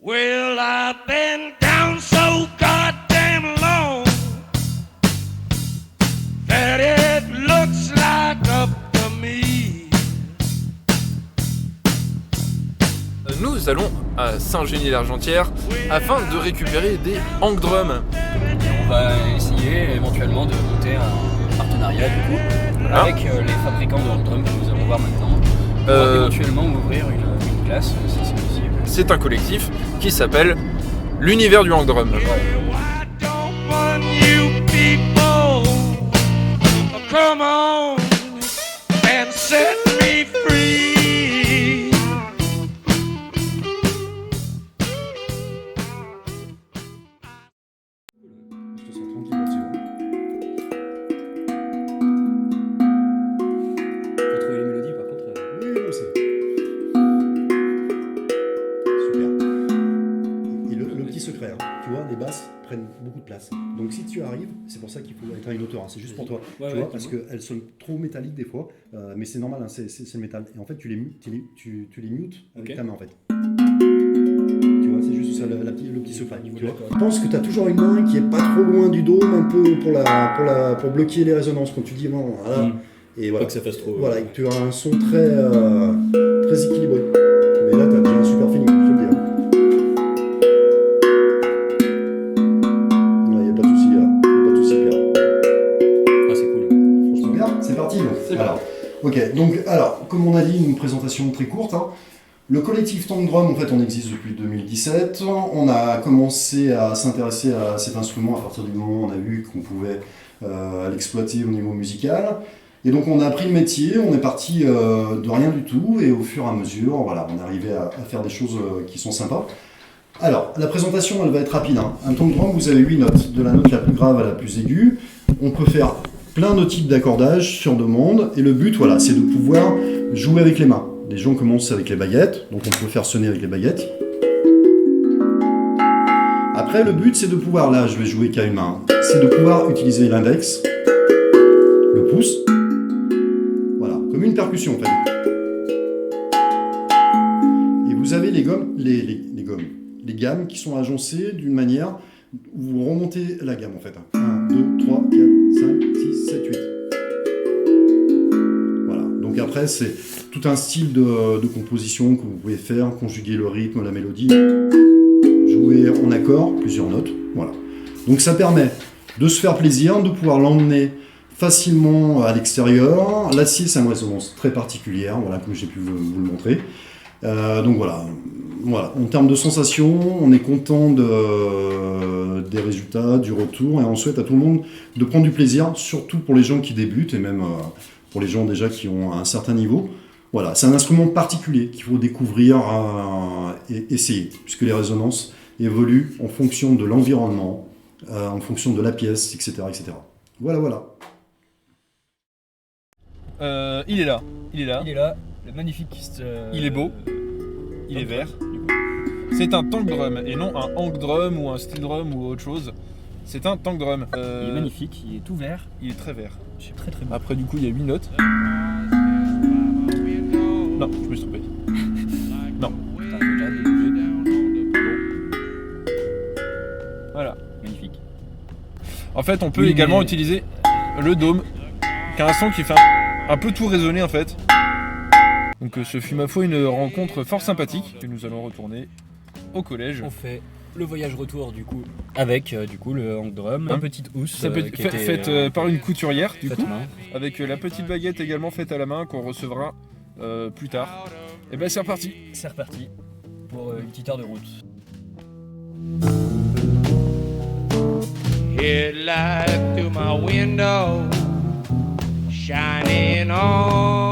Well, I've been down so goddamn long that it looks like up to me. Nous allons à Saint-Genis-l'Argentière afin de récupérer des hang drums. On va essayer éventuellement de monter un partenariat du coup avec les fabricants de hang drums que nous allons voir maintenant. Pour éventuellement ouvrir une classe si c'est possible. C'est un collectif qui s'appelle l'Univers du hang drum. I don't want you people to come on and set me free. Je te sens tranquille là-dessus. Faut trouver les mélodies par contre. Oui, non, c'est... Super. Et le petit secret, hein, tu vois, les basses prennent beaucoup de place. Donc si tu arrives, c'est pour ça qu'il faut être à une hauteur, hein, c'est juste pour toi, Ouais, tu ouais, vois, parce qu'elles sont trop métalliques des fois, mais c'est normal, hein, c'est le métal. Et en fait, tu les mutes avec ta main en fait. Tu vois, c'est juste ça le petit secret. Tu vois. Je pense que tu as toujours une main qui est pas trop loin du dôme, un peu pour bloquer les résonances quand tu dis bon, voilà. Et voilà. Pas que ça fasse trop. Voilà, et tu as un son très équilibré. Mais là, tu as déjà un super feeling, je te le dis. Il n'y a pas de souci, Pierre. Ah, c'est cool. Franchement, bien, c'est parti. Alors, ok, donc, comme on a dit, une présentation très courte. Hein. Le collectif Hang Drum, en fait, on existe depuis 2017. On a commencé à s'intéresser à cet instrument à partir du moment où on a vu qu'on pouvait l'exploiter au niveau musical. Et donc on a appris le métier, on est parti de rien du tout, et au fur et à mesure, voilà, on est arrivé à faire des choses qui sont sympas. Alors, la présentation, elle va être rapide. Hein. Un hang drum, vous avez 8 notes, de la note la plus grave à la plus aiguë. On peut faire plein de types d'accordage sur demande, et le but, voilà, c'est de pouvoir jouer avec les mains. Les gens commencent avec les baguettes, donc on peut faire sonner avec les baguettes. Après, le but, c'est de pouvoir, là, je vais jouer qu'à une main, c'est de pouvoir utiliser l'index, le pouce, comme une percussion en fait. Et vous avez les gammes qui sont agencées d'une manière où vous remontez la gamme en fait. 1, 2, 3, 4, 5, 6, 7, 8. Voilà. Donc après c'est tout un style de composition que vous pouvez faire, conjuguer le rythme, la mélodie, jouer en accord, plusieurs notes. Voilà. Donc ça permet de se faire plaisir, de pouvoir l'emmener facilement à l'extérieur. L'acier, c'est une résonance très particulière, voilà, comme j'ai pu vous le montrer. Donc voilà. En termes de sensations, on est content des résultats, du retour, et on souhaite à tout le monde de prendre du plaisir, surtout pour les gens qui débutent, et même pour les gens déjà qui ont un certain niveau. Voilà, c'est un instrument particulier qu'il faut découvrir et essayer, puisque les résonances évoluent en fonction de l'environnement, en fonction de la pièce, etc. etc. Voilà. Il est là. Il est là, le magnifique. Il est beau. Il est vert. C'est un tank drum et non un hang drum ou un steel drum ou autre chose. C'est un tank drum. Il est magnifique, il est tout vert. Il est très vert. C'est très beau. Après, du coup, il y a 8 notes. Non, je me suis trompé. Non. Voilà. Magnifique. En fait, on peut également utiliser le dôme, qui a un son qui fait un peu tout résonner en fait. Donc ce fut ma foi une rencontre fort sympathique. Et nous allons retourner au collège. On fait le voyage retour du coup avec le hang drum, une petite housse faite par une couturière du coup, main. avec la petite baguette également faite à la main qu'on recevra plus tard. Et ben c'est reparti. C'est reparti pour une petite heure de route. Headlight through my window, shining on